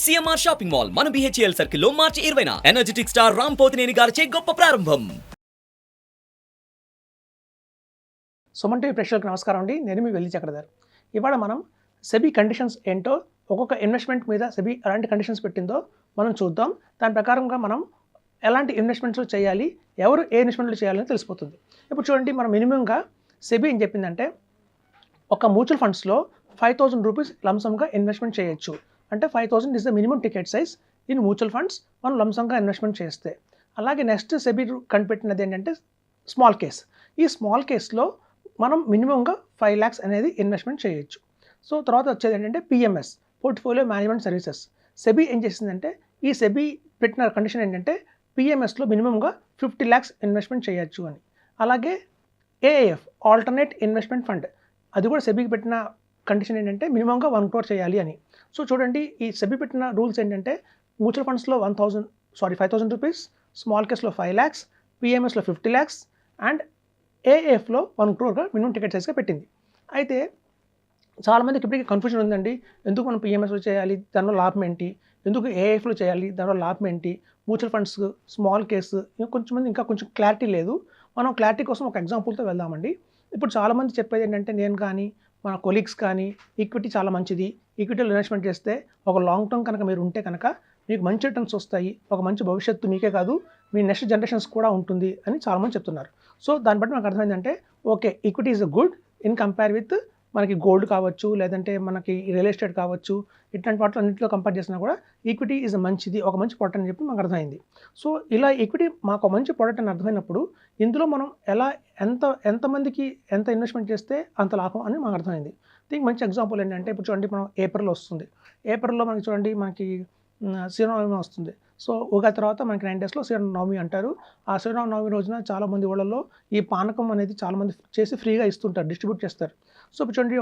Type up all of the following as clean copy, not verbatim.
CMR shopping mall మన BHEL సర్కిల్లో మార్చి 20న energetic star Ram Pothineni గారిచే గొప్ప ప్రారంభం. సుమన్ టీవీ ప్రేక్షకులకు నమస్కారం అండి. నేను మీ వెల్లి చక్రధర్. ఇవాళ మనం సెబీ కండిషన్స్ ఏంటో, ఒక్కొక్క ఇన్వెస్ట్మెంట్ మీద సెబీ ఎలాంటి కండిషన్స్ పెట్టిందో మనం చూద్దాం. దాని ప్రకారంగా మనం ఎలాంటి ఇన్వెస్ట్మెంట్స్ చేయాలి, ఎవరు ఏ ఇన్వెస్ట్మెంట్లు చేయాలని తెలిసిపోతుంది. ఇప్పుడు చూడండి, మనం మినిమంగా సెబీ ఏం చెప్పిందంటే ఒక మ్యూచువల్ ఫండ్స్లో 5,000 రూపీస్ లంసమ్గా ఇన్వెస్ట్మెంట్ చేయొచ్చు. అంటే 5,000 is the minimum ticket size in mutual funds మనం లంసంగా ఇన్వెస్ట్మెంట్ చేస్తే. అలాగే నెక్స్ట్ సెబీ కనిపెట్టినది ఏంటంటే స్మాల్ కేస్. ఈ స్మాల్ కేస్లో మనం మినిమంగా 5 lakhs అనేది ఇన్వెస్ట్మెంట్ చేయొచ్చు. సో తర్వాత వచ్చేది ఏంటంటే PMS, portfolio management services. SEBI ఏం చేసిందంటే, ఈ సెబీ పెట్టిన కండిషన్ ఏంటంటే పిఎంఎస్లో మినిమంగా 50 lakhs ఇన్వెస్ట్మెంట్ చేయొచ్చు అని. అలాగే ఏఏఎఫ్, ఆల్టర్నేట్ ఇన్వెస్ట్మెంట్ ఫండ్, అది కూడా సెబీకి పెట్టిన కండిషన్ ఏంటంటే మినిమంగా 1 crore చేయాలి అని. సో చూడండి, ఈ సెబీ పెట్టిన రూల్స్ ఏంటంటే మ్యూచువల్ ఫండ్స్లో 5,000 రూపీస్, స్మాల్ కేస్లో 5 lakhs, పిఎంఎస్లో 50 lakhs అండ్ ఏఏఎఫ్లో 1 crore మినిమం టికెట్ సైజ్గా పెట్టింది. అయితే చాలామందికి ఇప్పటికీ కన్ఫ్యూజన్ ఉందండి. ఎందుకు మనం పిఎంఎస్లో చేయాలి, దానిలో లాభం ఏంటి? ఎందుకు ఏఏఎఫ్లో చేయాలి, దానిలో లాభం ఏంటి? మ్యూచువల్ ఫండ్స్, స్మాల్ కేసు, ఇంకా కొంచెం క్లారిటీ లేదు. మనం క్లారిటీ కోసం ఒక ఎగ్జాంపుల్తో వెళ్దామండి. ఇప్పుడు చాలామంది చెప్పేది ఏంటంటే, నేను కానీ మన కొలీగ్స్ కానీ ఈక్విటీ చాలా మంచిది, ఈక్విటీలో ఇన్వెస్ట్మెంట్ చేస్తే ఒక లాంగ్ టర్మ్ కనుక మీరు ఉంటే కనుక మీకు మంచి రిటర్న్స్ వస్తాయి, ఒక మంచి భవిష్యత్తు మీకే కాదు మీ నెక్స్ట్ జనరేషన్స్ కూడా ఉంటుంది అని చాలామంది చెప్తున్నారు. సో దాన్ని బట్టి నాకు అర్థమైందంటే, okay, equity is good in compare with మనకి గోల్డ్ కావచ్చు, లేదంటే మనకి రియల్ ఎస్టేట్ కావచ్చు, ఇట్లాంటి వాటిలో అన్నింటిలో కంపేర్ చేసినా కూడా ఈక్విటీ ఈజ్ మంచిది, ఒక మంచి ప్రోడక్ట్ అని చెప్పి మాకు అర్థమైంది. సో ఇలా ఈక్విటీ మాకు ఒక మంచి ప్రోడక్ట్ అని అర్థమైనప్పుడు ఇందులో మనం ఎలా ఎంతమందికి ఎంత ఇన్వెస్ట్మెంట్ చేస్తే అంత లాభం అని మాకు అర్థమైంది. దీనికి మంచి ఎగ్జాంపుల్ ఏంటంటే, ఇప్పుడు చూడండి, మనం ఏప్రిల్ వస్తుంది. ఏప్రిల్లో మనకి చూడండి, మనకి శ్రీరామనవమి వస్తుంది. సో ఉగాది తర్వాత మనకి 9 daysలో శ్రీరామనవమి అంటారు. ఆ శ్రీరామనవమి రోజున చాలామంది ఊళ్ళల్లో ఈ పానకం అనేది చాలామంది చేసి ఫ్రీగా ఇస్తుంటారు, డిస్ట్రిబ్యూట్ చేస్తారు. సో ఇప్పుడు చూడండి,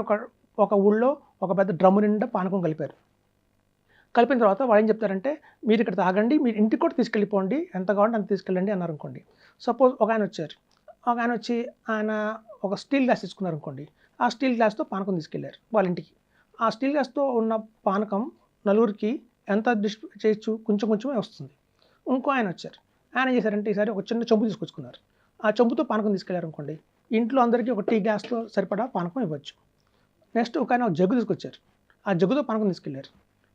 ఒక ఊళ్ళో ఒక పెద్ద డ్రమ్ము నిండా పానకం కలిపారు. కలిపిన తర్వాత వాళ్ళు ఏం చెప్తారంటే, మీరు ఇక్కడ తాగండి, మీరు ఇంటికి కూడా తీసుకెళ్ళిపోండి, ఎంత కావాలంటే అంత తీసుకెళ్ళండి అన్నారు అనుకోండి. సపోజ్ ఒక ఆయన వచ్చి ఆయన ఒక స్టీల్ గ్లాస్ తీసుకున్నారు అనుకోండి. ఆ స్టీల్ గ్లాస్తో పానకం తీసుకెళ్లారు వాళ్ళ ఇంటికి. ఆ స్టీల్ గ్లాస్తో ఉన్న పానకం నలుగురికి ఎంత డిస్ట్రిబ్యూట్ చేయొచ్చు, కొంచెమే వస్తుంది. ఇంకో ఆయన వచ్చారు. ఆయన ఏం చేశారంటే, ఈసారి ఒక చిన్న చెంబు తీసుకొచ్చుకున్నారు. ఆ చెంబుతో పానకం తీసుకెళ్లారు అనుకోండి, ఇంట్లో అందరికీ ఒక టీ గ్లాస్తో సరిపడా పానకం ఇవ్వచ్చు. నెక్స్ట్ ఒక ఆయన ఒక జగ్గు తీసుకొచ్చారు. ఆ జగ్గుతో పానకం తీసుకెళ్లారు.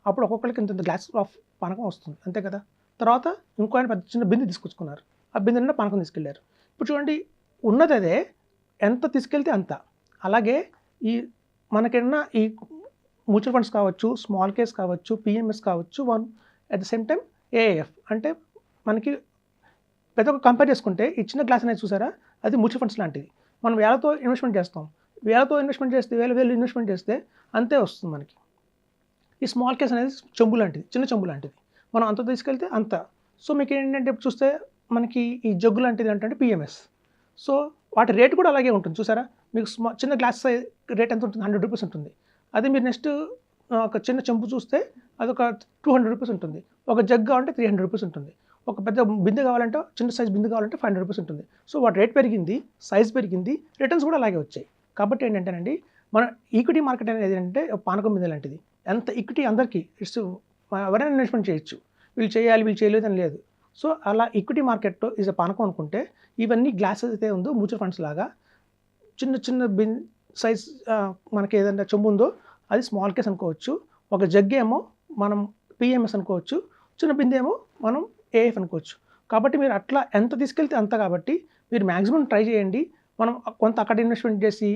అప్పుడు ఒక్కొక్కరికి ఇంత గ్లాస్ ఆఫ్ పానకం వస్తుంది, అంతే కదా. తర్వాత ఇంకో ఆయన పెద్ద చిన్న బిందె తీసుకొచ్చుకున్నారు. ఆ బిందె నిండా పానకం తీసుకెళ్లారు. ఇప్పుడు చూడండి, ఉన్నది అదే, ఎంత తీసుకెళ్తే అంత. అలాగే ఈ మనకున్న ఈ మ్యూచువల్ ఫండ్స్ కావచ్చు, స్మాల్ కేస్ కావచ్చు, పిఎంఎస్ కావచ్చు, అట్ ద సేమ్ టైం ఏఏఎఫ్, అంటే మనకి ప్రతి ఒక్క కంపేర్ చేసుకుంటే ఈ చిన్న గ్లాస్ అనేది చూసారా, అది మ్యూచువల్ ఫండ్స్ లాంటిది. మనం వేలతో ఇన్వెస్ట్మెంట్ చేస్తాం, వేలు ఇన్వెస్ట్మెంట్ చేస్తే అంతే వస్తుంది మనకి. ఈ స్మాల్ కేస్ అనేది చెంబు లాంటిది, చిన్న చెంబు లాంటిది, మనం అంత తీసుకెళ్తే అంత. సో మీకు ఏంటంటే, ఇప్పుడు చూస్తే మనకి ఈ జగ్గు లాంటిది అంటే పిఎంఎస్. సో వాటి రేట్ కూడా అలాగే ఉంటుంది చూసారా. మీకు చిన్న గ్లాస్ రేట్ ఎంత ఉంటుంది, 100 రూపీస్ ఉంటుంది. అదే మీరు నెక్స్ట్ ఒక చిన్న చెంబు చూస్తే అదొక 200 రూపీస్ ఉంటుంది. ఒక జగ్ కావాలంటే 300 రూపీస్ ఉంటుంది. ఒక పెద్ద బిందె కావాలంటే, చిన్న సైజ్ బిందె కావాలంటే 500 రూపీస్ ఉంటుంది. సో వాటి రేట్ పెరిగింది, సైజ్ పెరిగింది, రిటర్న్స్ కూడా అలాగే వచ్చాయి. కాబట్టి ఏంటంటేనండి, మన ఈక్విటీ మార్కెట్ అనేది ఏంటంటే పానకం బిందె లాంటిది. ఎంత ఈక్విటీ అందరికీ ఎవరైనా ఇన్వెస్ట్మెంట్ చేయొచ్చు, వీళ్ళు చేయాలి వీళ్ళు చేయలేదు అని లేదు. సో అలా ఈక్విటీ మార్కెట్లో ఈజ్ పానకం అనుకుంటే, ఇవన్నీ గ్లాసెస్ అయితే ఉందో మ్యూచువల్ ఫండ్స్ లాగా చిన్న సైజ్ మనకి ఏదైనా చెంబు ఉందో అది స్మాల్ కేస్ అనుకోవచ్చు, ఒక జగ్ ఏమో మనం పిఎంఎస్ అనుకోవచ్చు, చిన్న బిందె ఏమో మనం ఏఎఫ్ అనుకోవచ్చు. కాబట్టి మీరు అట్లా ఎంత తీసుకెళ్తే అంత. కాబట్టి మీరు మ్యాక్సిమం ట్రై చేయండి. మనం కొంత అక్కడ ఇన్వెస్ట్మెంట్ చేసి,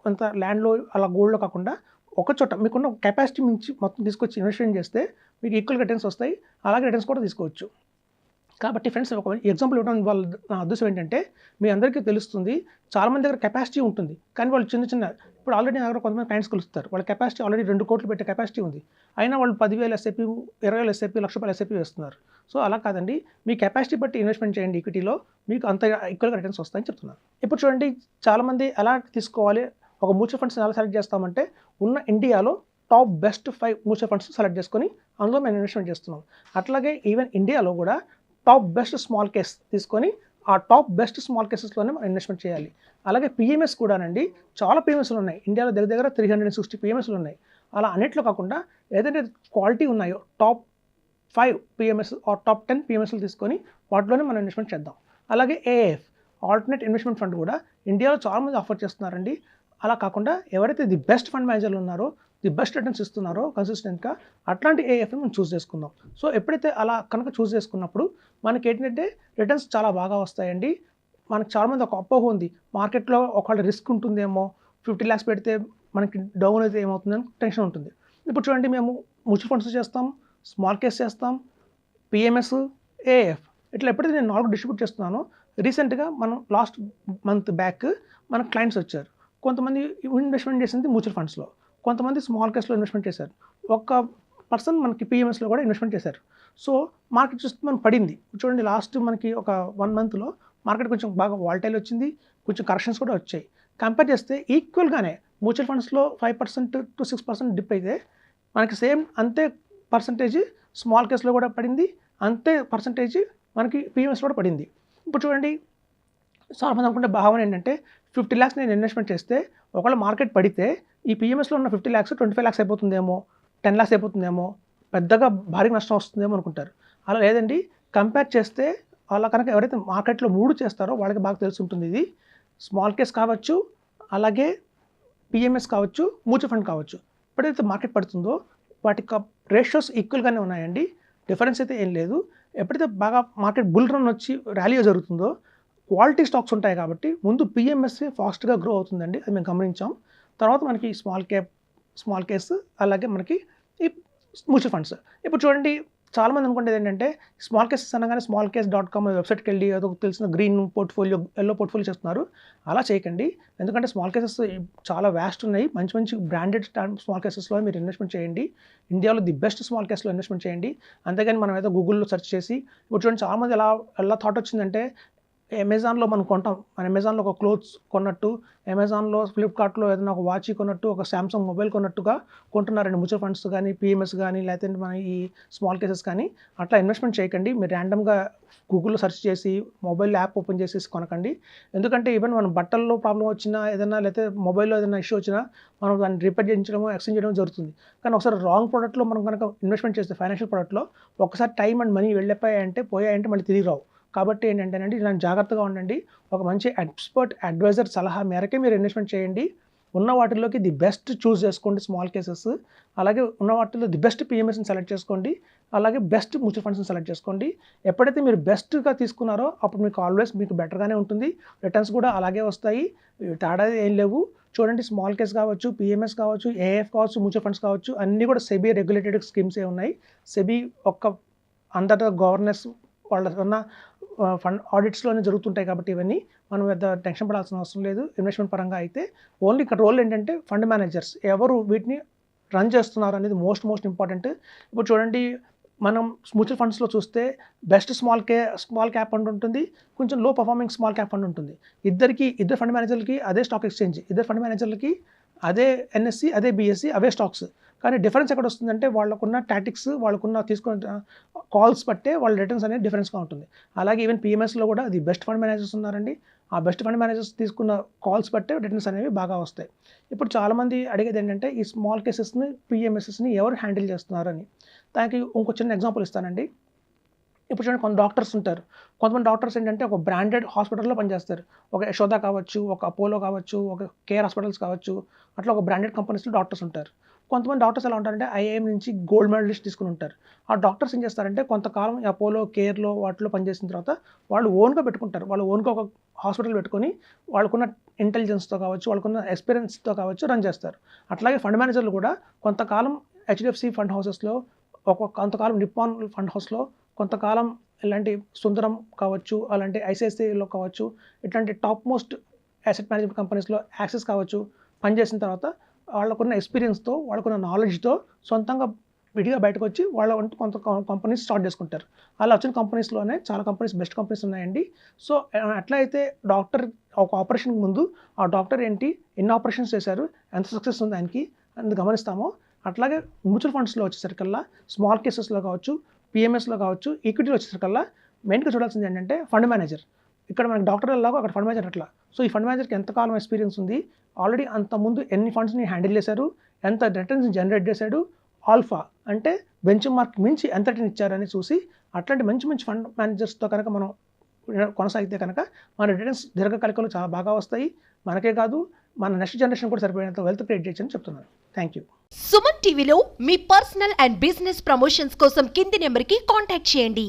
కొంత ల్యాండ్లో అలా గోల్డ్లో కాకుండా ఒక చోట మీకున్న కెపాసిటీ మించి మొత్తం తీసుకొచ్చి ఇన్వెస్ట్మెంట్ చేస్తే మీకు ఈక్వల్ రిటర్న్స్ వస్తాయి. అలాగే రిటర్న్స్ కూడా తీసుకోవచ్చు. కాబట్టి ఫ్రెండ్స్, ఒక ఎగ్జాంపుల్ ఇవ్వడం వల్ల నా ఉద్దేశం ఏంటంటే, మీ అందరికీ తెలుస్తుంది, చాలామంది దగ్గర కెపాసిటీ ఉంటుంది, కానీ వాళ్ళు చిన్న ఇప్పుడు ఆల్రెడీ నా దగ్గర కొంతమంది క్లయింట్స్ కలుస్తారు, వాళ్ళ కెపాసిటీ ఆల్రెడీ 2 కోట్లు పెట్టే కెపాసిటీ ఉంది, అయినా వాళ్ళు 10,000 ఎస్ఐపి, 20,000 ఎస్ఐపి, ₹1,00,000 ఎస్ఐపి వేస్తున్నారు. సో అలా కాదండి, మీ కెపాసిటీ బట్టి ఇన్వెస్ట్మెంట్ చేయండి ఈక్విటీలో, మీకు అంత ఈక్వల్గా రిటర్న్స్ వస్తాయని చెప్తున్నాను. ఇప్పుడు చూడండి, చాలామంది ఎలా తీసుకోవాలి, ఒక మ్యూచువల్ ఫండ్స్ ఎలా సెలెక్ట్ చేస్తామంటే, ఉన్న ఇండియాలో top best 5 mutual funds select చేసుకొని అందులో మేము ఇన్వెస్ట్మెంట్ చేస్తున్నాం. అట్లాగే ఈవెన్ ఇండియాలో కూడా టాప్ బెస్ట్ స్మాల్ కేస్ తీసుకొని ఆ టాప్ బెస్ట్ స్మాల్ కేసెస్లోనే మనం ఇన్వెస్ట్మెంట్ చేయాలి. అలాగే పిఎంఎస్ కూడానండి, చాలా పిఎంఎస్లు ఉన్నాయి ఇండియాలో, దగ్గర 360 పిఎంఎస్లు ఉన్నాయి. అలా అన్నిట్లో కాకుండా ఏదైతే క్వాలిటీ ఉన్నాయో టాప్ 5 పిఎంఎస్ ఆర్ టాప్ 10 పిఎంఎస్లు తీసుకొని వాటిలోనే మనం ఇన్వెస్ట్మెంట్ చేద్దాం. అలాగే ఏఎఫ్ ఆల్టర్నేట్ ఇన్వెస్ట్మెంట్ ఫండ్ కూడా ఇండియాలో చాలామంది ఆఫర్ చేస్తున్నారండి. అలా కాకుండా ఎవరైతే ది బెస్ట్ ఫండ్ మేనేజర్లు ఉన్నారో, ది బెస్ట్ రిటర్న్స్ ఇస్తున్నారో కన్సిస్టెంట్గా అట్లాంటి ఏఎఫ్ని మనం చూస్ చేసుకుందాం. సో ఎప్పుడైతే అలా కనుక చూస్ చేసుకున్నప్పుడు మనకి ఏంటంటే రిటర్న్స్ చాలా బాగా వస్తాయండి. మనకు చాలామంది ఒక అపోహ ఉంది, మార్కెట్లో ఒకవేళ రిస్క్ ఉంటుందేమో, 50 lakhs పెడితే మనకి డౌన్ అయితే ఏమవుతుందని టెన్షన్ ఉంటుంది. ఇప్పుడు చూడండి, మేము మ్యూచువల్ ఫండ్స్ చేస్తాం, స్మాల్ కేస్ చేస్తాం, పిఎంఎస్, ఏఎఫ్ ఇట్లా ఎప్పుడైతే నేను 4 డిస్ట్రిబ్యూట్ చేస్తున్నానో, రీసెంట్గా మనం లాస్ట్ మంత్ బ్యాక్ మన క్లయింట్స్ వచ్చారు. కొంతమంది ఇన్వెస్ట్మెంట్ చేసింది మ్యూచువల్ ఫండ్స్లో, కొంతమంది స్మాల్ కేస్లో ఇన్వెస్ట్మెంట్ చేశారు, ఒక పర్సన్ మనకి పిఎంఎస్లో కూడా ఇన్వెస్ట్మెంట్ చేశారు. సో మార్కెట్ చూస్తే మనకు పడింది. చూడండి, లాస్ట్ మనకి ఒక 1 monthలో మార్కెట్ కొంచెం బాగా వాల్టైల్ వచ్చింది, కొంచెం కరెక్షన్స్ కూడా వచ్చాయి. కంపేర్ చేస్తే ఈక్వల్గానే మ్యూచువల్ ఫండ్స్లో 5% to 6% డిప్ అయితే మనకి సేమ్ అంతే పర్సంటేజ్ స్మాల్ కేస్లో కూడా పడింది, అంతే పర్సంటేజ్ మనకి పిఎంఎస్లో కూడా పడింది. ఇప్పుడు చూడండి, చాలామంది అనుకుంటే భావన ఏంటంటే 50 lakhs నేను ఇన్వెస్ట్మెంట్ చేస్తే ఒకవేళ మార్కెట్ పడితే ఈ పిఎంఎస్లో ఉన్న 50 lakhs 25 lakhs అయిపోతుందేమో, 10 lakhs అయిపోతుందేమో, పెద్దగా భారీ నష్టం వస్తుందేమో అనుకుంటారు. అలా లేదండి. కంపేర్ చేస్తే అలా కనుక ఎవరైతే మార్కెట్లో 3 చేస్తారో వాళ్ళకి బాగా తెలిసి ఉంటుంది. ఇది స్మాల్ కేస్ కావచ్చు, అలాగే పిఎంఎస్ కావచ్చు, మ్యూచువల్ ఫండ్ కావచ్చు. ఎప్పుడైతే మార్కెట్ పడుతుందో వాటి రేషియోస్ ఈక్వల్గానే ఉన్నాయండి, డిఫరెన్స్ అయితే ఏం లేదు. ఎప్పుడైతే బాగా మార్కెట్ బుల్ రన్ వచ్చి ర్యాలీ జరుగుతుందో క్వాలిటీ స్టాక్స్ ఉంటాయి కాబట్టి ముందు పిఎంఎస్ ఫాస్ట్గా గ్రో అవుతుందండి, అది మేము గమనించాం. తర్వాత మనకి స్మాల్ కేస్, అలాగే మనకి ఈ మ్యూచువల్ ఫండ్స్. ఇప్పుడు చూడండి, చాలామంది అనుకునేది ఏంటంటే స్మాల్ కేసెస్ అనగానే smallcase.com వెబ్సైట్కి వెళ్ళి ఏదో తెలిసిన గ్రీన్ పోర్ట్ఫోలియో, ఎల్లో పోర్ట్ఫోలియో చేస్తున్నారు. అలా చేయకండి. ఎందుకంటే స్మాల్ కేసెస్ చాలా వ్యాస్ట్ ఉన్నాయి. మంచి మంచి బ్రాండెడ్ స్మాల్ కేసెస్లో మీరు ఇన్వెస్ట్మెంట్ చేయండి. ఇండియాలో ది బెస్ట్ స్మాల్ కేస్లో ఇన్వెస్ట్మెంట్ చేయండి. అంతేగాని మనం ఏదో గూగుల్లో సెర్చ్ చేసి, ఇప్పుడు చూడండి చాలామంది ఎలా థాట్ వచ్చిందంటే అమెజాన్లో మనం కొంటాం, మన అమెజాన్లో ఒక క్లోత్స్ కొన్నట్టు, అమెజాన్లో ఫ్లిప్కార్ట్లో ఏదైనా ఒక వాచ్ కొన్నట్టు, ఒక సామ్సంగ్ మొబైల్ కొన్నట్టుగా కొంటున్నారండి మ్యూచువల్ ఫండ్స్ కానీ, పిఎంఎస్ కానీ, లేకపోతే మన ఈ స్మాల్ కేసెస్ కానీ. అట్లా ఇన్వెస్ట్మెంట్ చేయకండి. మీరు ర్యాండమ్గా గూగుల్లో సెర్చ్ చేసి మొబైల్ యాప్ ఓపెన్ చేసేసి కొనకండి. ఎందుకంటే ఈవెన్ మన బట్టల్లో ప్రాబ్లం వచ్చినా, ఏదైనా లేకపోతే మొబైల్లో ఏదైనా ఇష్యూ వచ్చినా మనం దాన్ని రిపేర్ చేయించడమో, ఎక్స్చేంజ్ చేయడం జరుగుతుంది. కానీ ఒకసారి రాంగ్ ప్రోడక్ట్లో మనం కనుక ఇన్వెస్ట్మెంట్ చేస్తే, ఫైనాన్షియల్ ప్రోడక్ట్లో ఒకసారి టైం అండ్ మనీ పోయాయంటే మళ్ళీ తిరిగి రావు. కాబట్టి ఏంటంటేనండి, ఇలాంటి జాగ్రత్తగా ఉండండి. ఒక మంచి ఎక్స్పర్ట్ అడ్వైజర్ సలహా మేరకే మీరు ఇన్వెస్ట్మెంట్ చేయండి. ఉన్న వాటిలోకి ది బెస్ట్ చూస్ చేసుకోండి స్మాల్ కేసెస్, అలాగే ఉన్న వాటిలో ది బెస్ట్ పిఎంఎస్ని సెలెక్ట్ చేసుకోండి, అలాగే బెస్ట్ మ్యూచువల్ ఫండ్స్ని సెలెక్ట్ చేసుకోండి. ఎప్పుడైతే మీరు బెస్ట్గా తీసుకున్నారో అప్పుడు మీకు ఆల్వేస్ మీకు బెటర్గానే ఉంటుంది, రిటర్న్స్ కూడా అలాగే వస్తాయి, తేడా ఏం లేవు. చూడండి, స్మాల్ కేస్ కావచ్చు, పిఎంఎస్ కావచ్చు, ఏఎఫ్ కావచ్చు, మ్యూచువల్ ఫండ్స్ కావచ్చు, అన్నీ కూడా సెబీ రెగ్యులేటెడ్ స్కీమ్సే ఉన్నాయి. సెబీ ఒక్క అండర్ ద గవర్నెన్స్ వాళ్ళ ఉన్న ఫండ్ ఆడిట్స్లోనే జరుగుతుంటాయి. కాబట్టి ఇవన్నీ మనం పెద్ద టెన్షన్ పడాల్సిన అవసరం లేదు. ఇన్వెస్ట్మెంట్ పరంగా అయితే ఓన్లీ ఇక్కడ రోల్ ఏంటంటే ఫండ్ మేనేజర్స్ ఎవరు వీటిని రన్ చేస్తున్నారు అనేది మోస్ట్ ఇంపార్టెంట్. ఇప్పుడు చూడండి, మనం మ్యూచువల్ ఫండ్స్లో చూస్తే బెస్ట్ స్మాల్ క్యాప్ ఫండ్ ఉంటుంది, కొంచెం లో పర్ఫార్మింగ్ స్మాల్ క్యాప్ ఫండ్ ఉంటుంది. ఇద్దరు ఫండ్ మేనేజర్లకి అదే స్టాక్ ఎక్స్చేంజ్, ఇద్దరు ఫండ్ మేనేజర్లకి అదే ఎన్ఎస్సి, అదే బిఎస్సి, అవే స్టాక్స్. కానీ డిఫరెన్స్ ఎక్కడ వస్తుందంటే వాళ్ళకున్న టాటిక్స్, వాళ్ళకున్న తీసుకున్న కాల్స్ బట్టే వాళ్ళ రిటర్న్స్ అనేది డిఫరెన్స్గా ఉంటుంది. అలాగే ఈవెన్ పిఎంఎస్లో కూడా అది బెస్ట్ ఫండ్ మేనేజర్స్ ఉన్నారండి. ఆ బెస్ట్ ఫండ్ మేనేజర్స్ తీసుకున్న కాల్స్ బట్టే రిటర్న్స్ అనేవి బాగా వస్తాయి. ఇప్పుడు చాలామంది అడిగేది ఏంటంటే ఈ స్మాల్ కేసెస్ని, పిఎంఎస్ఎస్ని ఎవరు హ్యాండిల్ చేస్తున్నారని. దానికి ఇంకో చిన్న ఎగ్జాంపుల్ ఇస్తానండి. ఇప్పుడు చూడండి, కొంత డాక్టర్స్ ఉంటారు. కొంతమంది డాక్టర్స్ ఏంటంటే ఒక బ్రాండెడ్ హాస్పిటల్లో పనిచేస్తారు. ఒక యశోద కావచ్చు, ఒక అపోలో కావచ్చు, ఒక కేర్ హాస్పిటల్స్ కావచ్చు, అట్లా ఒక బ్రాండెడ్ కంపెనీస్లో డాక్టర్స్ ఉంటారు. కొంతమంది డాక్టర్స్ ఎలా ఉంటారంటే ఐఐఎం నుంచి గోల్డ్ మెడలిస్ట్ తీసుకుని ఉంటారు. ఆ డాక్టర్స్ ఏం చేస్తారంటే కొంతకాలం అపోలో, కేర్లో వాటిలో పనిచేసిన తర్వాత వాళ్ళు ఓన్గా పెట్టుకుంటారు. వాళ్ళు ఓన్గా ఒక హాస్పిటల్ పెట్టుకొని వాళ్ళకున్న ఇంటెలిజెన్స్తో కావచ్చు, వాళ్ళకున్న ఎక్స్పీరియన్స్తో కావచ్చు రన్ చేస్తారు. అట్లాగే ఫండ్ మేనేజర్లు కూడా కొంతకాలం హెచ్డిఎఫ్సి ఫండ్ హౌసెస్లో, కొంతకాలం నిప్పాన్ ఫండ్ హౌస్లో, కొంతకాలం ఇలాంటి సుందరం కావచ్చు, అలాంటి ఐసిఐసిఐలో కావచ్చు, ఇట్లాంటి టాప్ మోస్ట్ అసెట్ మేనేజ్మెంట్ కంపెనీస్లో యాక్సెస్ కావచ్చు పనిచేసిన తర్వాత వాళ్ళకున్న ఎక్స్పీరియన్స్తో, వాళ్ళకున్న నాలెడ్జ్తో సొంతంగా విడిగా బయటకు వచ్చి వాళ్ళ కొంత కంపెనీస్ స్టార్ట్ చేసుకుంటారు. అలా వచ్చిన కంపెనీస్లోనే చాలా కంపెనీస్, బెస్ట్ కంపెనీస్ ఉన్నాయండి. సో అట్లా అయితే డాక్టర్ ఒక ఆపరేషన్ ముందు ఆ డాక్టర్ ఎన్ని ఆపరేషన్స్ చేశారు, ఎంత సక్సెస్ ఉంది ఆయనకి అని గమనిస్తామో, అట్లాగే మ్యూచువల్ ఫండ్స్లో వచ్చేసరికల్లా, స్మాల్ కేసెస్లో కావచ్చు, పిఎంఎస్లో కావచ్చు, ఈక్విటీలో వచ్చేసరికల్లా మెయిన్గా చూడాల్సింది ఏంటంటే ఫండ్ మేనేజర్. ఇక్కడ మనకి డాక్టర్ ఎలాగో అక్కడ ఫండ్ మేనేజర్ అట్లా. సో ఈ ఫండ్ మేనేజర్కి ఎంతకాలం ఎక్స్పీరియన్స్ ఉంది, ఆల్రెడీ అంతకుముందు ఎన్ని ఫండ్స్ని హ్యాండిల్ చేశారు, ఎంత రిటర్న్స్ జనరేట్ చేశాడు, ఆల్ఫా అంటే బెంచ్ మార్క్ మించి ఎంత రిటర్న్ ఇచ్చారని చూసి అట్లాంటి మంచి మంచి ఫండ్ మేనేజర్స్తో కనుక మనం కొనసాగితే కనుక మన రిటర్న్స్ దీర్ఘకాలికంలో చాలా బాగా వస్తాయి. మనకే కాదు, మన నెక్స్ట్ జనరేషన్ కూడా సరిపోయేంత వెల్త్ క్రియేట్ చేయొచ్చని చెప్తున్నాను. Thank you. సుమన్ టీవీలో మీ పర్సనల్ అండ్ బిజినెస్ ప్రమోషన్స్ కోసం కింది నెంబర్కి కాంటాక్ట్ చేయండి.